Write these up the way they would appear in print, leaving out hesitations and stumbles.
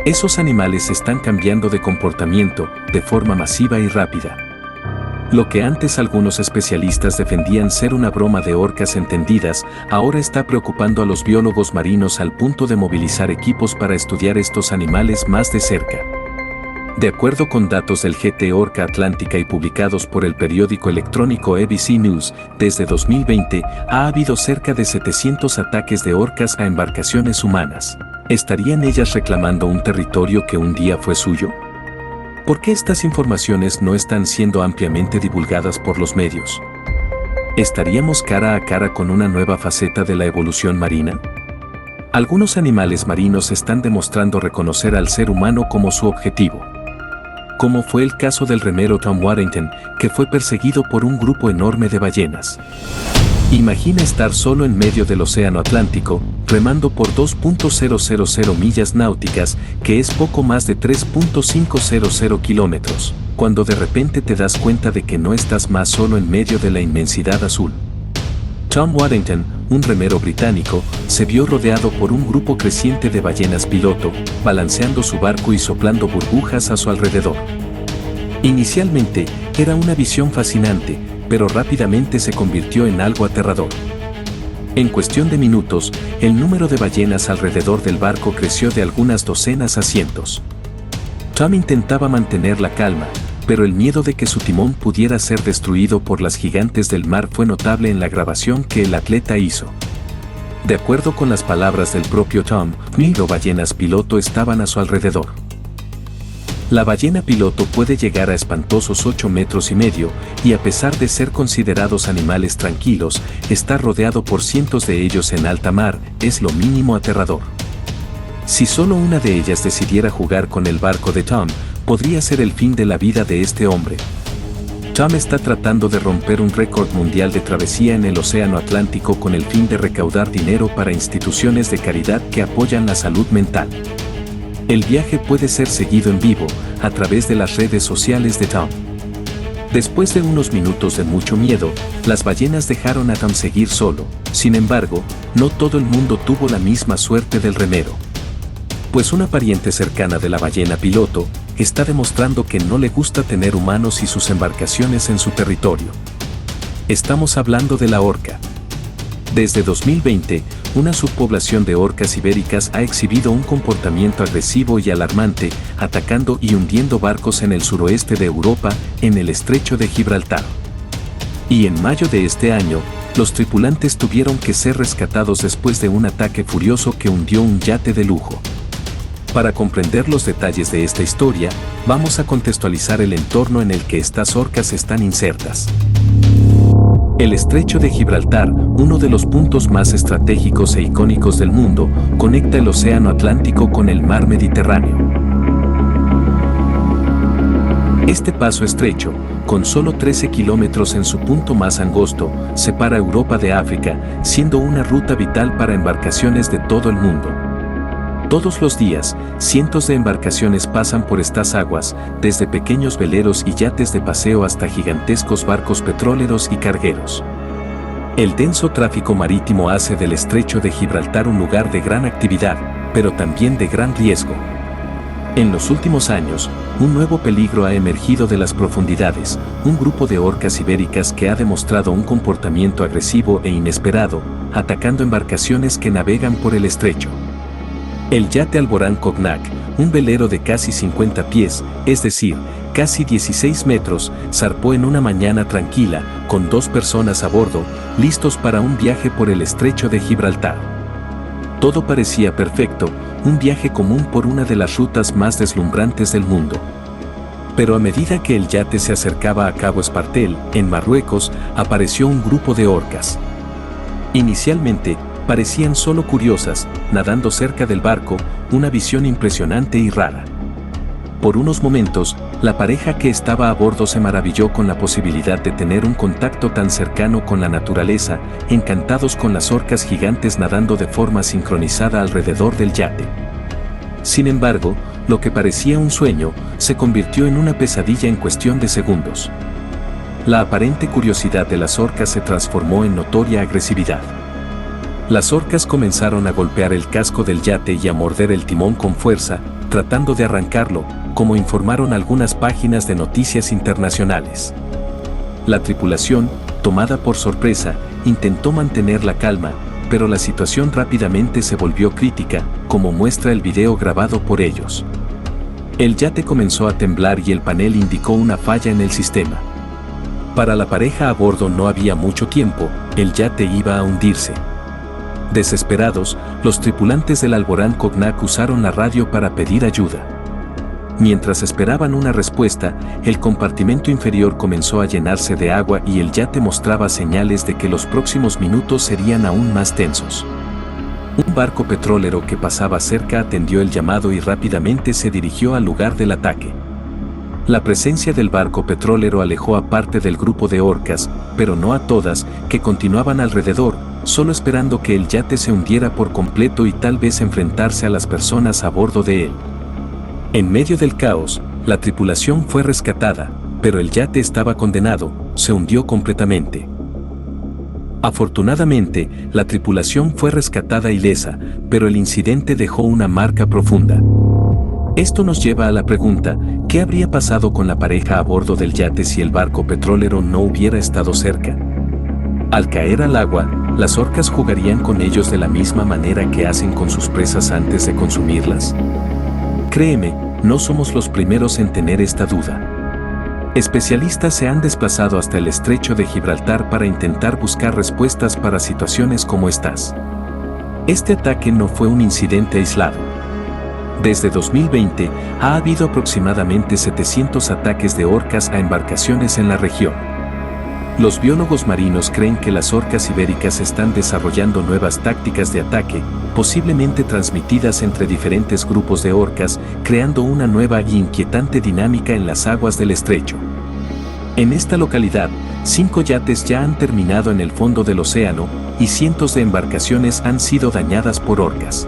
Esos animales están cambiando de comportamiento de forma masiva y rápida. Lo que antes algunos especialistas defendían ser una broma de orcas entendidas, ahora está preocupando a los biólogos marinos al punto de movilizar equipos para estudiar estos animales más de cerca. De acuerdo con datos del GT Orca Atlántica y publicados por el periódico electrónico ABC News, desde 2020 ha habido cerca de 700 ataques de orcas a embarcaciones humanas. ¿Estarían ellas reclamando un territorio que un día fue suyo? ¿Por qué estas informaciones no están siendo ampliamente divulgadas por los medios? ¿Estaríamos cara a cara con una nueva faceta de la evolución marina? Algunos animales marinos están demostrando reconocer al ser humano como su objetivo. Como fue el caso del remero Tom Warrington, que fue perseguido por un grupo enorme de ballenas. Imagina estar solo en medio del océano Atlántico, remando por 2.000 millas náuticas, que es poco más de 3.500 kilómetros, cuando de repente te das cuenta de que no estás más solo en medio de la inmensidad azul. Tom Warrington, un remero británico, se vio rodeado por un grupo creciente de ballenas piloto, balanceando su barco y soplando burbujas a su alrededor. Inicialmente, era una visión fascinante, pero rápidamente se convirtió en algo aterrador. En cuestión de minutos, el número de ballenas alrededor del barco creció de algunas docenas a cientos. Tom intentaba mantener la calma, pero el miedo de que su timón pudiera ser destruido por las gigantes del mar fue notable en la grabación que el atleta hizo. De acuerdo con las palabras del propio Tom, 1000 ballenas piloto estaban a su alrededor. La ballena piloto puede llegar a espantosos 8,5 metros y a pesar de ser considerados animales tranquilos, estar rodeado por cientos de ellos en alta mar es lo mínimo aterrador. Si solo una de ellas decidiera jugar con el barco de Tom, podría ser el fin de la vida de este hombre. Tom está tratando de romper un récord mundial de travesía en el océano Atlántico con el fin de recaudar dinero para instituciones de caridad que apoyan la salud mental. El viaje puede ser seguido en vivo, a través de las redes sociales de Tom. Después de unos minutos de mucho miedo, las ballenas dejaron a Tom seguir solo. Sin embargo, no todo el mundo tuvo la misma suerte del remero. Pues una pariente cercana de la ballena piloto está demostrando que no le gusta tener humanos y sus embarcaciones en su territorio. Estamos hablando de la orca. Desde 2020, una subpoblación de orcas ibéricas ha exhibido un comportamiento agresivo y alarmante, atacando y hundiendo barcos en el suroeste de Europa, en el estrecho de Gibraltar. Y en mayo de este año, los tripulantes tuvieron que ser rescatados después de un ataque furioso que hundió un yate de lujo. Para comprender los detalles de esta historia, vamos a contextualizar el entorno en el que estas orcas están insertas. El estrecho de Gibraltar, uno de los puntos más estratégicos e icónicos del mundo, conecta el océano Atlántico con el mar Mediterráneo. Este paso estrecho, con solo 13 kilómetros en su punto más angosto, separa Europa de África, siendo una ruta vital para embarcaciones de todo el mundo. Todos los días, cientos de embarcaciones pasan por estas aguas, desde pequeños veleros y yates de paseo hasta gigantescos barcos petroleros y cargueros. El denso tráfico marítimo hace del estrecho de Gibraltar un lugar de gran actividad, pero también de gran riesgo. En los últimos años, un nuevo peligro ha emergido de las profundidades, un grupo de orcas ibéricas que ha demostrado un comportamiento agresivo e inesperado, atacando embarcaciones que navegan por el estrecho. El yate Alborán Cognac, un velero de casi 50 pies, es decir, casi 16 metros, zarpó en una mañana tranquila, con 2 personas a bordo, listos para un viaje por el estrecho de Gibraltar. Todo parecía perfecto, un viaje común por una de las rutas más deslumbrantes del mundo. Pero a medida que el yate se acercaba a Cabo Espartel, en Marruecos, apareció un grupo de orcas. Inicialmente, parecían solo curiosas, nadando cerca del barco, una visión impresionante y rara. Por unos momentos, la pareja que estaba a bordo se maravilló con la posibilidad de tener un contacto tan cercano con la naturaleza, encantados con las orcas gigantes nadando de forma sincronizada alrededor del yate. Sin embargo, lo que parecía un sueño, se convirtió en una pesadilla en cuestión de segundos. La aparente curiosidad de las orcas se transformó en notoria agresividad. Las orcas comenzaron a golpear el casco del yate y a morder el timón con fuerza, tratando de arrancarlo, como informaron algunas páginas de noticias internacionales. La tripulación, tomada por sorpresa, intentó mantener la calma, pero la situación rápidamente se volvió crítica, como muestra el video grabado por ellos. El yate comenzó a temblar y el panel indicó una falla en el sistema. Para la pareja a bordo no había mucho tiempo, el yate iba a hundirse. Desesperados, los tripulantes del Alborán Cognac usaron la radio para pedir ayuda. Mientras esperaban una respuesta, el compartimento inferior comenzó a llenarse de agua y el yate mostraba señales de que los próximos minutos serían aún más tensos. Un barco petrolero que pasaba cerca atendió el llamado y rápidamente se dirigió al lugar del ataque. La presencia del barco petrolero alejó a parte del grupo de orcas, pero no a todas, que continuaban alrededor, solo esperando que el yate se hundiera por completo y tal vez enfrentarse a las personas a bordo de él. En medio del caos, la tripulación fue rescatada, pero el yate estaba condenado, se hundió completamente. Afortunadamente, la tripulación fue rescatada ilesa, pero el incidente dejó una marca profunda. Esto nos lleva a la pregunta, ¿qué habría pasado con la pareja a bordo del yate si el barco petrolero no hubiera estado cerca? Al caer al agua, ¿las orcas jugarían con ellos de la misma manera que hacen con sus presas antes de consumirlas? Créeme, no somos los primeros en tener esta duda. Especialistas se han desplazado hasta el estrecho de Gibraltar para intentar buscar respuestas para situaciones como estas. Este ataque no fue un incidente aislado. Desde 2020, ha habido aproximadamente 700 ataques de orcas a embarcaciones en la región. Los biólogos marinos creen que las orcas ibéricas están desarrollando nuevas tácticas de ataque, posiblemente transmitidas entre diferentes grupos de orcas, creando una nueva y inquietante dinámica en las aguas del estrecho. En esta localidad, 5 yates ya han terminado en el fondo del océano, y cientos de embarcaciones han sido dañadas por orcas.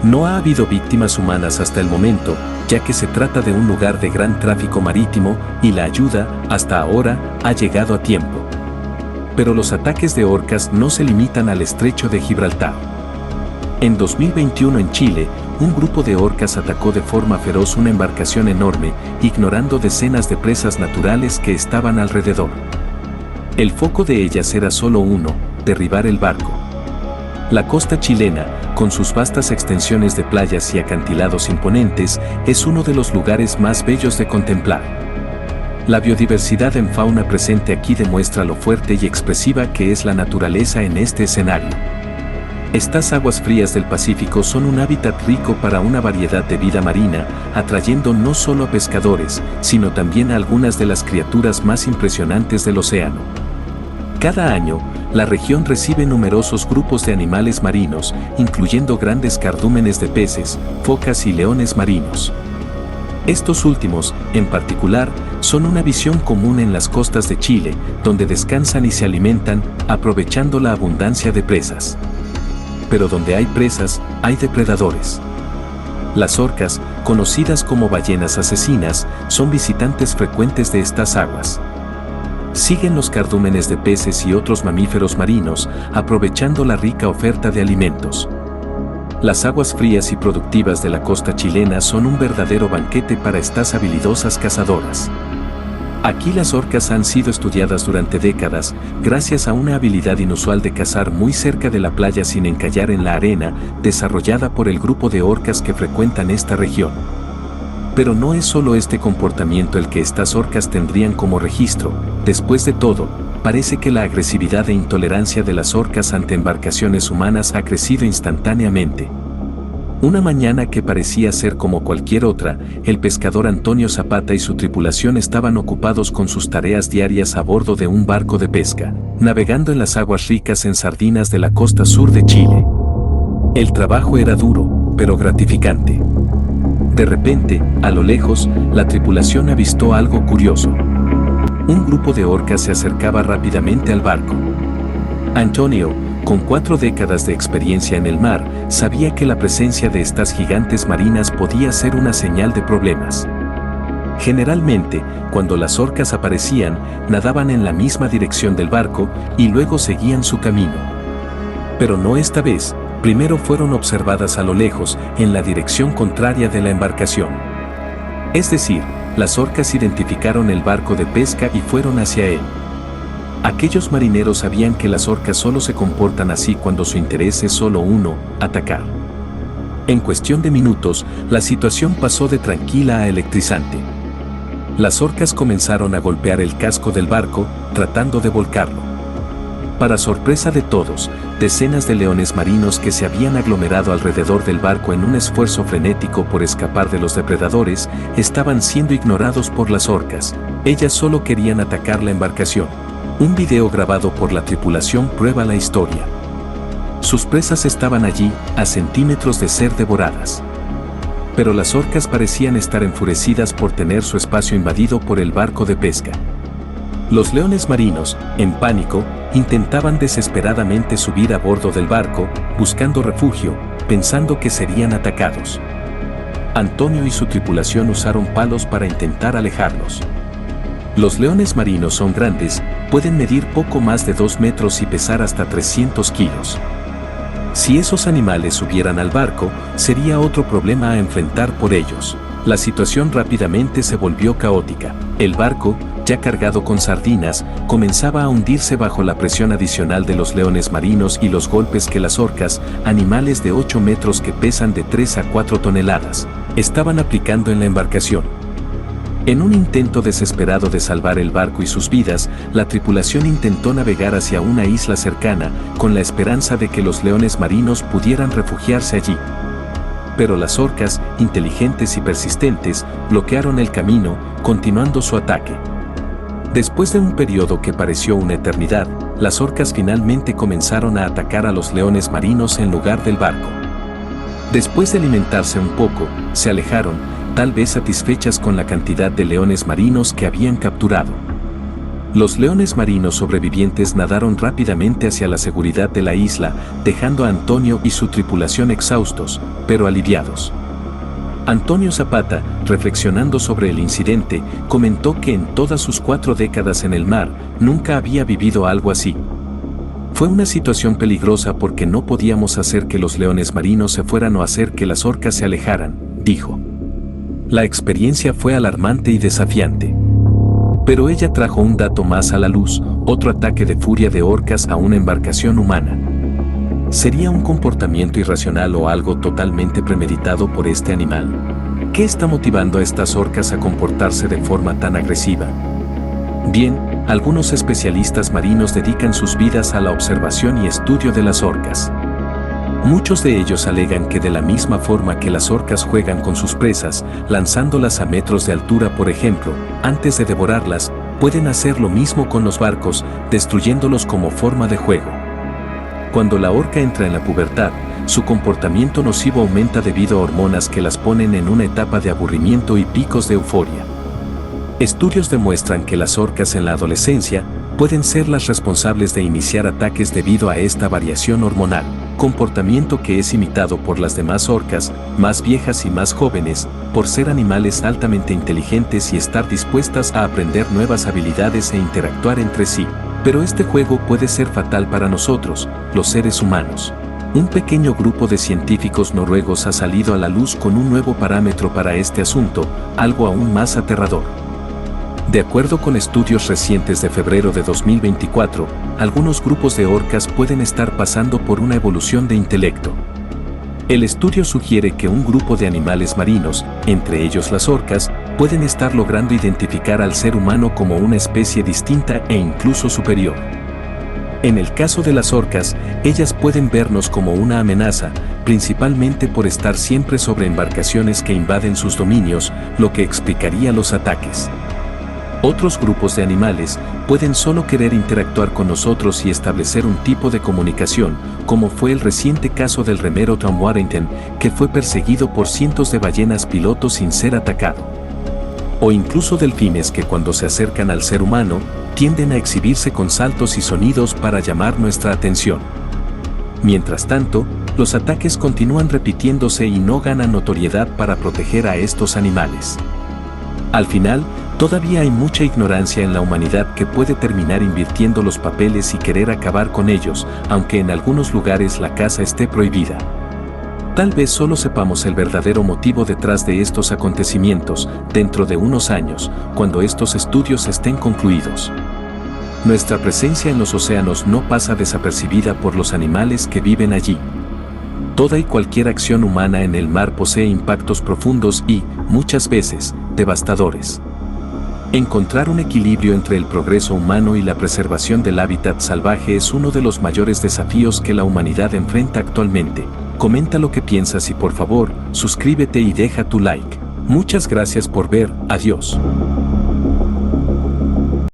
No ha habido víctimas humanas hasta el momento, ya que se trata de un lugar de gran tráfico marítimo y la ayuda, hasta ahora, ha llegado a tiempo. Pero los ataques de orcas no se limitan al estrecho de Gibraltar. En 2021 en Chile, un grupo de orcas atacó de forma feroz una embarcación enorme, ignorando decenas de presas naturales que estaban alrededor. El foco de ellas era solo uno: derribar el barco. La costa chilena, con sus vastas extensiones de playas y acantilados imponentes, es uno de los lugares más bellos de contemplar. La biodiversidad en fauna presente aquí demuestra lo fuerte y expresiva que es la naturaleza en este escenario. Estas aguas frías del Pacífico son un hábitat rico para una variedad de vida marina, atrayendo no solo a pescadores, sino también a algunas de las criaturas más impresionantes del océano. Cada año, la región recibe numerosos grupos de animales marinos, incluyendo grandes cardúmenes de peces, focas y leones marinos. Estos últimos, en particular, son una visión común en las costas de Chile, donde descansan y se alimentan, aprovechando la abundancia de presas. Pero donde hay presas, hay depredadores. Las orcas, conocidas como ballenas asesinas, son visitantes frecuentes de estas aguas. Siguen los cardúmenes de peces y otros mamíferos marinos, aprovechando la rica oferta de alimentos. Las aguas frías y productivas de la costa chilena son un verdadero banquete para estas habilidosas cazadoras. Aquí las orcas han sido estudiadas durante décadas, gracias a una habilidad inusual de cazar muy cerca de la playa sin encallar en la arena, desarrollada por el grupo de orcas que frecuentan esta región. Pero no es solo este comportamiento el que estas orcas tendrían como registro. Después de todo, parece que la agresividad e intolerancia de las orcas ante embarcaciones humanas ha crecido instantáneamente. Una mañana que parecía ser como cualquier otra, el pescador Antonio Zapata y su tripulación estaban ocupados con sus tareas diarias a bordo de un barco de pesca, navegando en las aguas ricas en sardinas de la costa sur de Chile. El trabajo era duro, pero gratificante. De repente, a lo lejos, la tripulación avistó algo curioso. Un grupo de orcas se acercaba rápidamente al barco. Antonio, con 4 décadas de experiencia en el mar, sabía que la presencia de estas gigantes marinas podía ser una señal de problemas. Generalmente, cuando las orcas aparecían, nadaban en la misma dirección del barco y luego seguían su camino. Pero no esta vez, Primero fueron observadas a lo lejos, en la dirección contraria de la embarcación. Es decir, las orcas identificaron el barco de pesca y fueron hacia él. Aquellos marineros sabían que las orcas solo se comportan así cuando su interés es solo uno, atacar. En cuestión de minutos, la situación pasó de tranquila a electrizante. Las orcas comenzaron a golpear el casco del barco, tratando de volcarlo. Para sorpresa de todos, decenas de leones marinos que se habían aglomerado alrededor del barco en un esfuerzo frenético por escapar de los depredadores, estaban siendo ignorados por las orcas. Ellas solo querían atacar la embarcación. Un video grabado por la tripulación prueba la historia. Sus presas estaban allí, a centímetros de ser devoradas. Pero las orcas parecían estar enfurecidas por tener su espacio invadido por el barco de pesca. Los leones marinos, en pánico, intentaban desesperadamente subir a bordo del barco, buscando refugio, pensando que serían atacados. Antonio y su tripulación usaron palos para intentar alejarlos. Los leones marinos son grandes, pueden medir poco más de 2 metros y pesar hasta 300 kilos. Si esos animales subieran al barco, sería otro problema a enfrentar por ellos. La situación rápidamente se volvió caótica. El barco, ya cargado con sardinas, comenzaba a hundirse bajo la presión adicional de los leones marinos y los golpes que las orcas, animales de 8 metros que pesan de 3 a 4 toneladas, estaban aplicando en la embarcación. En un intento desesperado de salvar el barco y sus vidas, la tripulación intentó navegar hacia una isla cercana, con la esperanza de que los leones marinos pudieran refugiarse allí. Pero las orcas, inteligentes y persistentes, bloquearon el camino, continuando su ataque. Después de un periodo que pareció una eternidad, las orcas finalmente comenzaron a atacar a los leones marinos en lugar del barco. Después de alimentarse un poco, se alejaron, tal vez satisfechas con la cantidad de leones marinos que habían capturado. Los leones marinos sobrevivientes nadaron rápidamente hacia la seguridad de la isla, dejando a Antonio y su tripulación exhaustos, pero aliviados. Antonio Zapata, reflexionando sobre el incidente, comentó que en todas sus 4 décadas en el mar, nunca había vivido algo así. Fue una situación peligrosa porque no podíamos hacer que los leones marinos se fueran o hacer que las orcas se alejaran, dijo. La experiencia fue alarmante y desafiante. Pero ella trajo un dato más a la luz, otro ataque de furia de orcas a una embarcación humana. ¿Sería un comportamiento irracional o algo totalmente premeditado por este animal? ¿Qué está motivando a estas orcas a comportarse de forma tan agresiva? Bien, algunos especialistas marinos dedican sus vidas a la observación y estudio de las orcas. Muchos de ellos alegan que de la misma forma que las orcas juegan con sus presas, lanzándolas a metros de altura por ejemplo, antes de devorarlas, pueden hacer lo mismo con los barcos, destruyéndolos como forma de juego. Cuando la orca entra en la pubertad, su comportamiento nocivo aumenta debido a hormonas que las ponen en una etapa de aburrimiento y picos de euforia. Estudios demuestran que las orcas en la adolescencia pueden ser las responsables de iniciar ataques debido a esta variación hormonal, comportamiento que es imitado por las demás orcas, más viejas y más jóvenes, por ser animales altamente inteligentes y estar dispuestas a aprender nuevas habilidades e interactuar entre sí. Pero este juego puede ser fatal para nosotros, los seres humanos. Un pequeño grupo de científicos noruegos ha salido a la luz con un nuevo parámetro para este asunto, algo aún más aterrador. De acuerdo con estudios recientes de febrero de 2024, algunos grupos de orcas pueden estar pasando por una evolución de intelecto. El estudio sugiere que un grupo de animales marinos, entre ellos las orcas, pueden estar logrando identificar al ser humano como una especie distinta e incluso superior. En el caso de las orcas, ellas pueden vernos como una amenaza, principalmente por estar siempre sobre embarcaciones que invaden sus dominios, lo que explicaría los ataques. Otros grupos de animales pueden solo querer interactuar con nosotros y establecer un tipo de comunicación, como fue el reciente caso del remero Tom Warrington, que fue perseguido por cientos de ballenas piloto sin ser atacado. O incluso delfines que cuando se acercan al ser humano, tienden a exhibirse con saltos y sonidos para llamar nuestra atención. Mientras tanto, los ataques continúan repitiéndose y no ganan notoriedad para proteger a estos animales. Al final, Todavía hay mucha ignorancia en la humanidad que puede terminar invirtiendo los papeles y querer acabar con ellos, aunque en algunos lugares la caza esté prohibida. Tal vez solo sepamos el verdadero motivo detrás de estos acontecimientos dentro de unos años, cuando estos estudios estén concluidos. Nuestra presencia en los océanos no pasa desapercibida por los animales que viven allí. Toda y cualquier acción humana en el mar posee impactos profundos y, muchas veces, devastadores. Encontrar un equilibrio entre el progreso humano y la preservación del hábitat salvaje es uno de los mayores desafíos que la humanidad enfrenta actualmente. Comenta lo que piensas y por favor, suscríbete y deja tu like. Muchas gracias por ver, adiós.